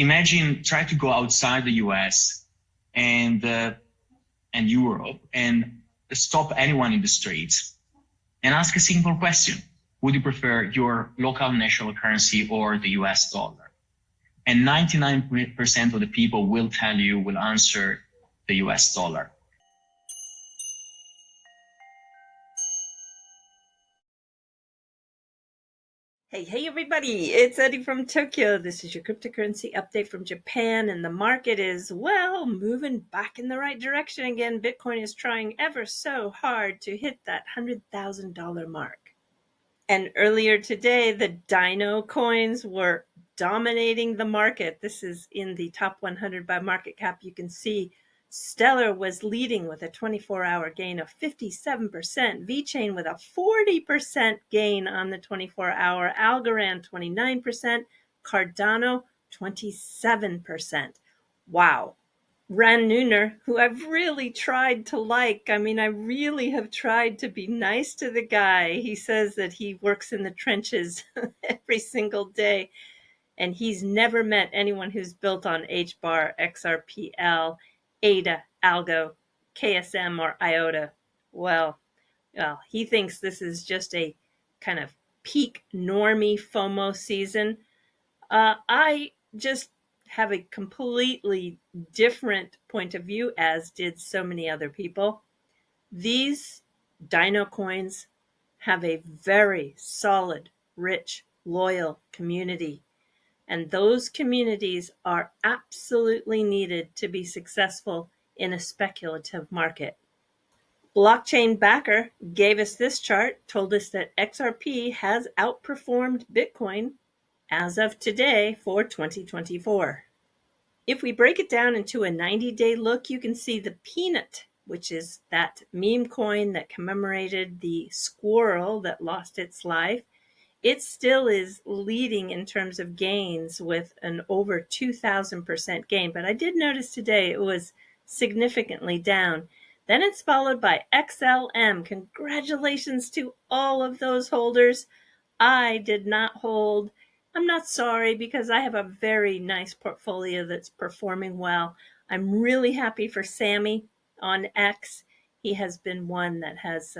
imagine try to go outside the US and Europe and stop anyone in the streets and ask a simple question. Would you prefer your local national currency or the US dollar? And 99% of the people will answer the US dollar. Hey everybody, it's Eri from Tokyo. This is your cryptocurrency update from Japan, and the market is, well, moving back in the right direction again. Bitcoin is trying ever so hard to hit that $100,000 mark. And earlier today, the Dino coins were dominating the market. This is in the top 100 by market cap. You can see Stellar was leading with a 24-hour gain of 57%, VeChain with a 40% gain on the 24-hour, Algorand 29%, Cardano 27%. Wow. Ran Nooner, who I've really tried to like. I mean, I really have tried to be nice to the guy. He says that he works in the trenches every single day, and he's never met anyone who's built on HBAR, XRPL, ADA, Algo, KSM, or IOTA. Well, he thinks this is just a kind of peak normie FOMO season. I just have a completely different point of view, as did so many other people. These Dino coins have a very solid, rich, loyal community. And those communities are absolutely needed to be successful in a speculative market. Blockchain Backer gave us this chart, told us that XRP has outperformed Bitcoin as of today for 2024. If we break it down into a 90-day look, you can see the peanut, which is that meme coin that commemorated the squirrel that lost its life. It still is leading in terms of gains with an over 2,000% gain. But I did notice today it was significantly down. Then it's followed by XLM. Congratulations to all of those holders. I did not hold. I'm not sorry, because I have a very nice portfolio that's performing well. I'm really happy for Sammy on X. He has been one that has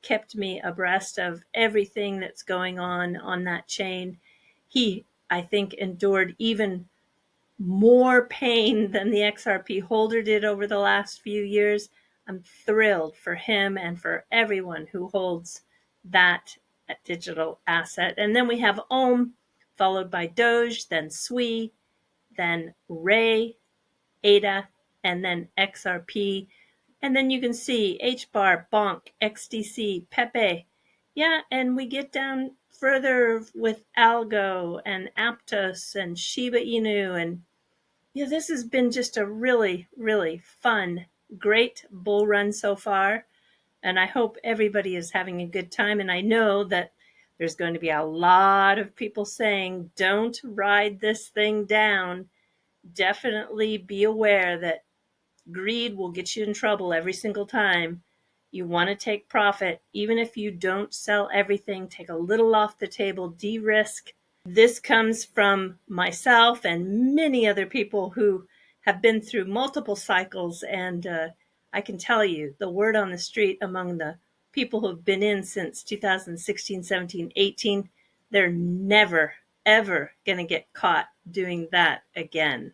kept me abreast of everything that's going on that chain. He, I think, endured even more pain than the XRP holder did over the last few years. I'm thrilled for him and for everyone who holds that digital asset. And then we have Ohm, followed by Doge, then Sui, then Ray, ADA, and then XRP. And then you can see HBAR, Bonk, XDC, Pepe. Yeah, and we get down further with Algo and Aptos and Shiba Inu. And yeah, this has been just a really, really fun, great bull run so far. And I hope everybody is having a good time. And I know that there's going to be a lot of people saying, don't ride this thing down. Definitely be aware that greed will get you in trouble every single time. You want to take profit. Even if you don't sell everything, take a little off the table, de-risk. This comes from myself and many other people who have been through multiple cycles. And I can tell you, the word on the street among the people who have been in since 2016, 17, 18, they're never, ever going to get caught doing that again.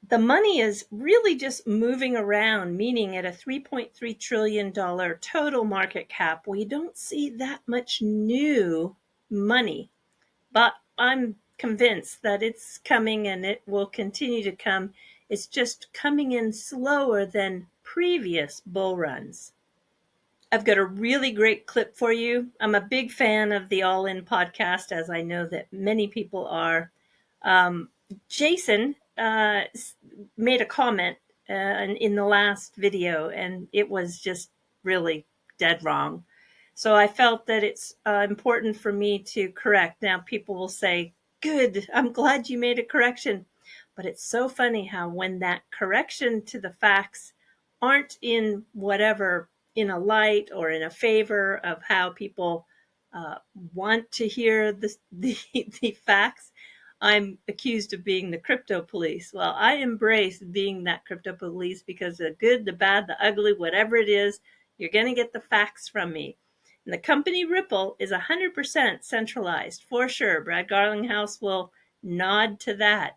The money is really just moving around, meaning at a $3.3 trillion total market cap, we don't see that much new money. But I'm convinced that it's coming and it will continue to come. It's just coming in slower than previous bull runs. I've got a really great clip for you. I'm a big fan of the All In podcast, as I know that many people are. Jason made a comment in the last video, and it was just really dead wrong. So I felt that it's important for me to correct. Now, people will say, good, I'm glad you made a correction. But it's so funny how when that correction to the facts aren't in whatever, in a light or in a favor of how people want to hear the facts, I'm accused of being the crypto police. Well, I embrace being that crypto police because the good, the bad, the ugly, whatever it is, you're going to get the facts from me. And the company Ripple is 100% centralized, for sure. Brad Garlinghouse will nod to that.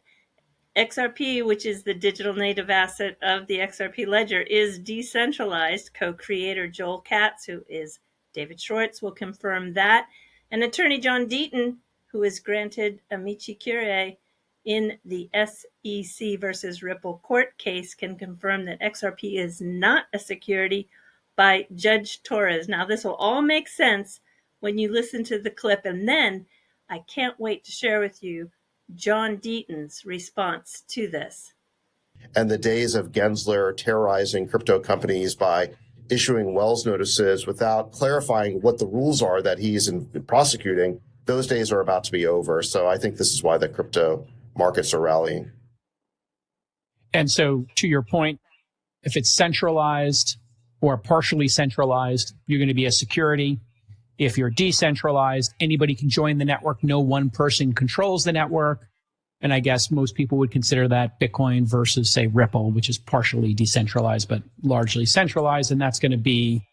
XRP, which is the digital native asset of the XRP ledger, is decentralized. Co-creator Joel Katz, who is David Schwartz, will confirm that. And attorney John Deaton, who is granted amici curiae in the SEC versus Ripple court case, can confirm that XRP is not a security by Judge Torres. Now, this will all make sense when you listen to the clip, and then I can't wait to share with you John Deaton's response to this. And the days of Gensler terrorizing crypto companies by issuing Wells notices without clarifying what the rules are that he's prosecuting, those days are about to be over. So I think this is why the crypto markets are rallying. And so to your point, if it's centralized or partially centralized, you're going to be a security. If you're decentralized, anybody can join the network. No one person controls the network. And I guess most people would consider that Bitcoin versus, say, Ripple, which is partially decentralized, but largely centralized. And that's going to be,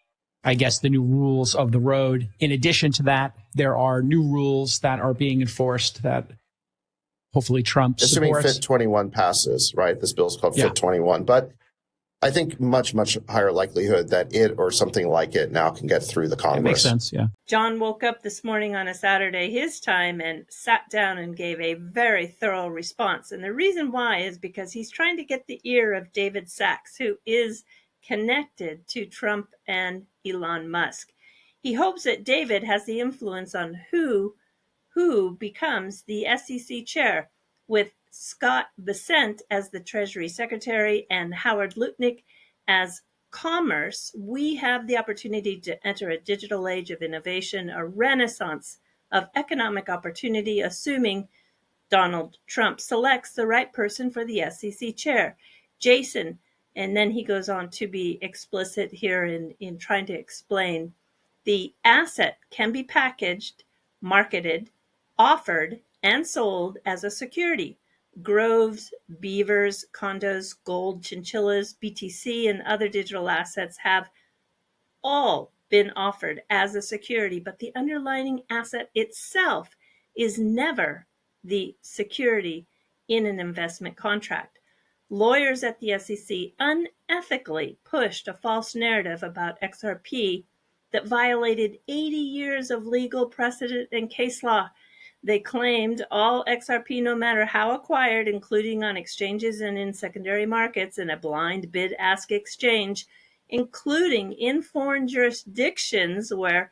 I guess, the new rules of the road. In addition to that, there are new rules that are being enforced that hopefully Trump assuming supports. FIT 21 passes, right? This bill is called FIT 21. But I think much, much higher likelihood that it or something like it now can get through the Congress. It makes sense, yeah. John woke up this morning on a Saturday, his time, and sat down and gave a very thorough response. And the reason why is because he's trying to get the ear of David Sachs, who is connected to Trump and Elon Musk. He hopes that David has the influence on who becomes the SEC chair, with Scott Bessent as the Treasury Secretary and Howard Lutnick as Commerce. We have the opportunity to enter a digital age of innovation, a renaissance of economic opportunity, assuming Donald Trump selects the right person for the SEC chair. Jason, and then he goes on to be explicit here in trying to explain the asset can be packaged, marketed, offered, and sold as a security. Groves, beavers, condos, gold, chinchillas, BTC, and other digital assets have all been offered as a security, but the underlying asset itself is never the security in an investment contract. Lawyers at the SEC unethically pushed a false narrative about XRP that violated 80 years of legal precedent and case law. They claimed all XRP, no matter how acquired, including on exchanges and in secondary markets in a blind bid-ask exchange, including in foreign jurisdictions where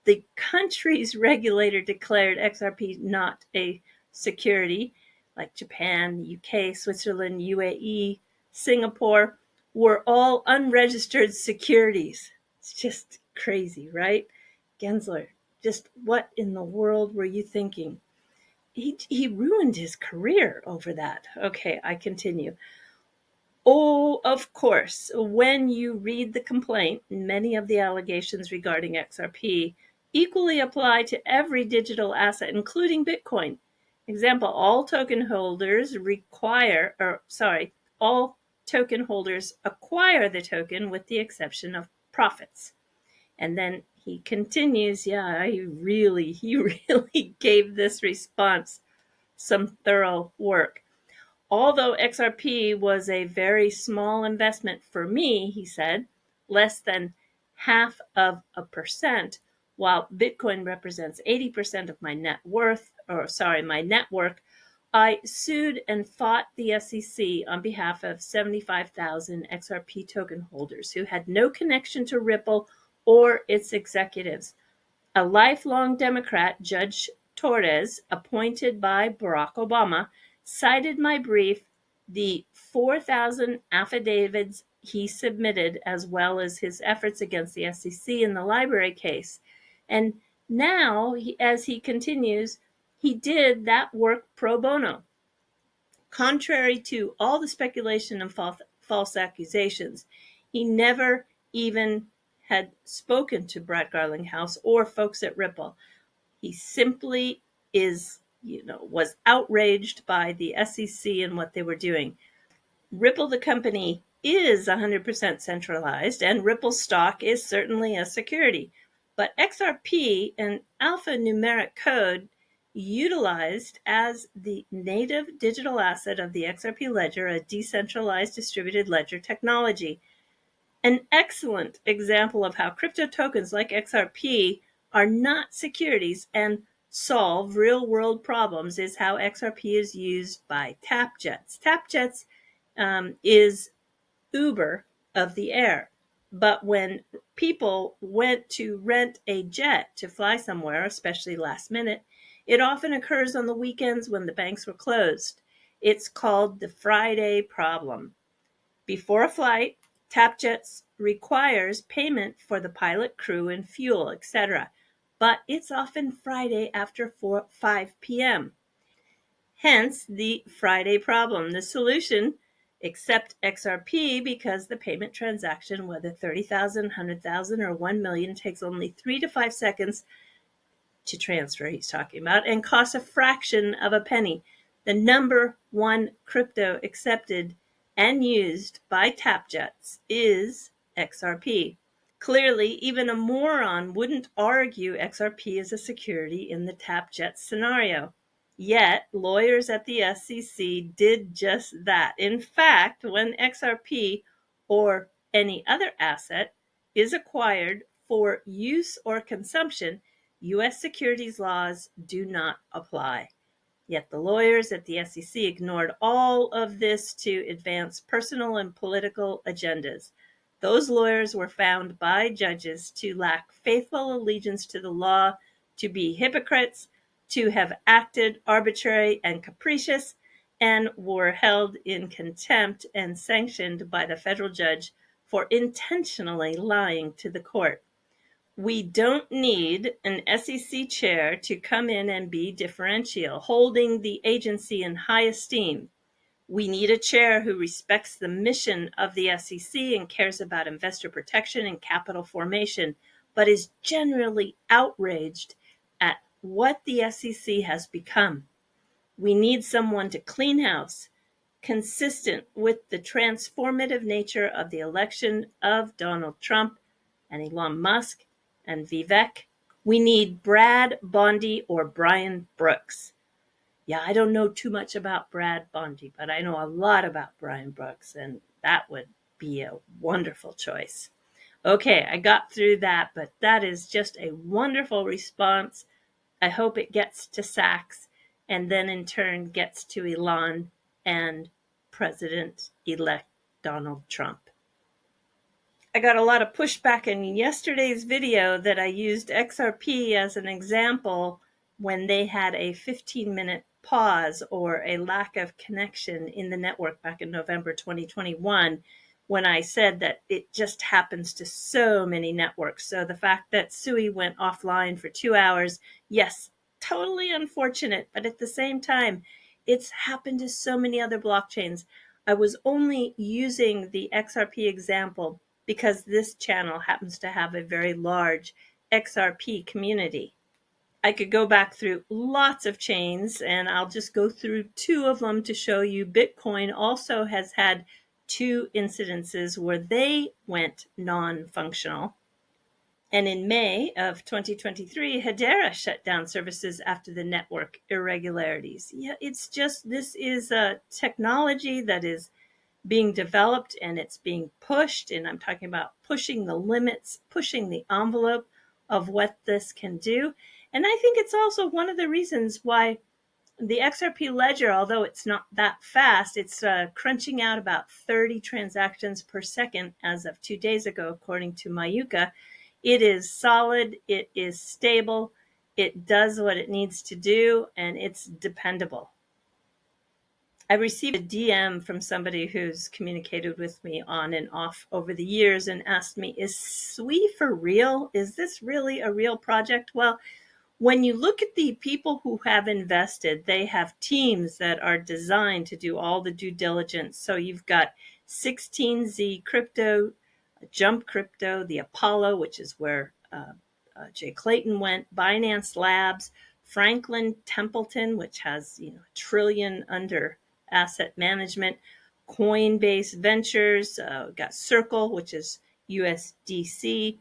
the country's regulator declared XRP not a security, like Japan, UK, Switzerland, UAE, Singapore, were all unregistered securities. It's just crazy, right? Gensler, just what in the world were you thinking? He ruined his career over that. Okay, I continue. Oh, of course, when you read the complaint, many of the allegations regarding XRP equally apply to every digital asset, including Bitcoin. Example, all token holders all token holders acquire the token with the exception of profits. And then he continues, he really gave this response some thorough work. Although XRP was a very small investment for me, he said, less than 0.5%, while Bitcoin represents 80% of my net worth, my network, I sued and fought the SEC on behalf of 75,000 XRP token holders who had no connection to Ripple or its executives. A lifelong Democrat, Judge Torres, appointed by Barack Obama, cited my brief, the 4,000 affidavits he submitted, as well as his efforts against the SEC in the library case. And now, as he continues, he did that work pro bono. Contrary to all the speculation and false accusations, he never even had spoken to Brett Garlinghouse or folks at Ripple. He simply is was outraged by the SEC and what they were doing. Ripple, the company, is 100% centralized, and Ripple stock is certainly a security. But XRP, an alphanumeric code utilized as the native digital asset of the XRP ledger, a decentralized distributed ledger technology. An excellent example of how crypto tokens like XRP are not securities and solve real world problems is how XRP is used by TapJets. TapJets is Uber of the air. But when people went to rent a jet to fly somewhere, especially last minute, it often occurs on the weekends when the banks were closed. It's called the Friday problem. Before a flight, TapJets requires payment for the pilot, crew, and fuel, etc. But it's often Friday after 5 p.m. Hence the Friday problem. The solution: accept XRP because the payment transaction, whether 30,000, 100,000, or 1 million, takes only 3 to 5 seconds to transfer, he's talking about, and costs a fraction of a penny. The number one crypto accepted and used by TapJets is XRP. Clearly, even a moron wouldn't argue XRP is a security in the TapJets scenario. Yet, lawyers at the SEC did just that. In fact, when XRP or any other asset is acquired for use or consumption, U.S. securities laws do not apply. Yet the lawyers at the SEC ignored all of this to advance personal and political agendas. Those lawyers were found by judges to lack faithful allegiance to the law, to be hypocrites, to have acted arbitrary and capricious, and were held in contempt and sanctioned by the federal judge for intentionally lying to the court. We don't need an SEC chair to come in and be differential, holding the agency in high esteem. We need a chair who respects the mission of the SEC and cares about investor protection and capital formation, but is generally outraged at what the SEC has become. We need someone to clean house, consistent with the transformative nature of the election of Donald Trump and Elon Musk and Vivek. We need Brad Bondi or Brian Brooks. Yeah, I don't know too much about Brad Bondi, but I know a lot about Brian Brooks, and that would be a wonderful choice. Okay, I got through that, but that is just a wonderful response. I hope it gets to Sachs and then in turn gets to Elon and President-elect Donald Trump. I got a lot of pushback in yesterday's video that I used XRP as an example when they had a 15-minute pause or a lack of connection in the network back in November 2021, when I said that it just happens to so many networks. So the fact that Sui went offline for 2 hours, yes, totally unfortunate, but at the same time, it's happened to so many other blockchains. I was only using the XRP example because this channel happens to have a very large XRP community. I could go back through lots of chains, and I'll just go through 2 of them to show you. Bitcoin also has had 2 incidences where they went non-functional. And in May of 2023, Hedera shut down services after the network irregularities. Yeah, it's just, this is a technology that is being developed and it's being pushed. And I'm talking about pushing the limits, pushing the envelope of what this can do. And I think it's also one of the reasons why the XRP ledger, although it's not that fast, it's crunching out about 30 transactions per second as of 2 days ago, according to Mayuka. It is solid, it is stable, it does what it needs to do, and it's dependable. I received a DM from somebody who's communicated with me on and off over the years and asked me, is Sui for real? Is this really a real project? Well, when you look at the people who have invested, they have teams that are designed to do all the due diligence. So you've got 16Z Crypto, Jump Crypto, the Apollo, which is where Jay Clayton went, Binance Labs, Franklin Templeton, which has $1 trillion under asset management, Coinbase Ventures, got Circle, which is USDC,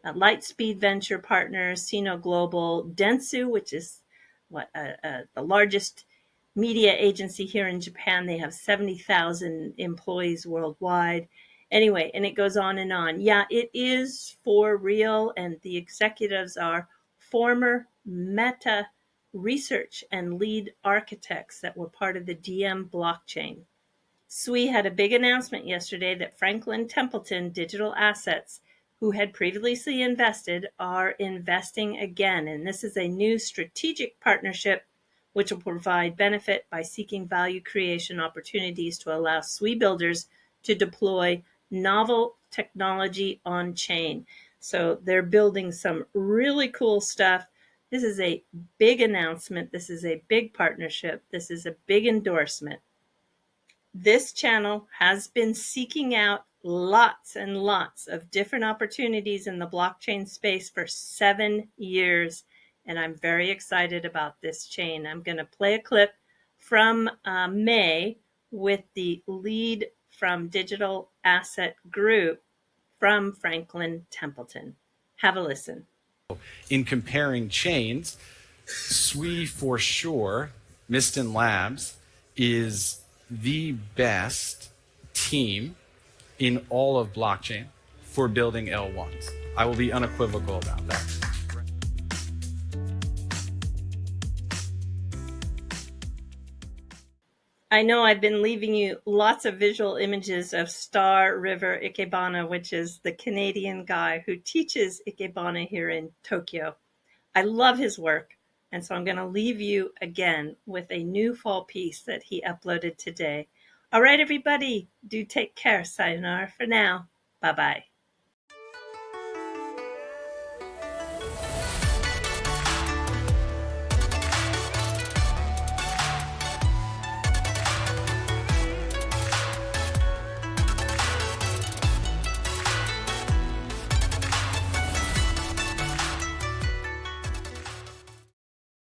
Lightspeed Venture Partners, Sino Global, Dentsu, which is the largest media agency here in Japan. They have 70,000 employees worldwide. Anyway, and it goes on and on. Yeah, it is for real, and the executives are former Meta research and lead architects that were part of the DM blockchain. SWE had a big announcement yesterday that Franklin Templeton Digital Assets, who had previously invested, are investing again. And this is a new strategic partnership which will provide benefit by seeking value creation opportunities to allow SWE builders to deploy novel technology on chain. So they're building some really cool stuff. This is a big announcement. This is a big partnership. This is a big endorsement. This channel has been seeking out lots and lots of different opportunities in the blockchain space for 7 years, and I'm very excited about this chain. I'm going to play a clip from May with the lead from Digital Asset Group from Franklin Templeton. Have a listen. In comparing chains, SWE for sure, Miston Labs, is the best team in all of blockchain for building L1s. I will be unequivocal about that. I know I've been leaving you lots of visual images of Star River Ikebana, which is the Canadian guy who teaches Ikebana here in Tokyo. I love his work, and so I'm going to leave you again with a new fall piece that he uploaded today. All right, everybody, do take care. Sayonara for now. Bye-bye.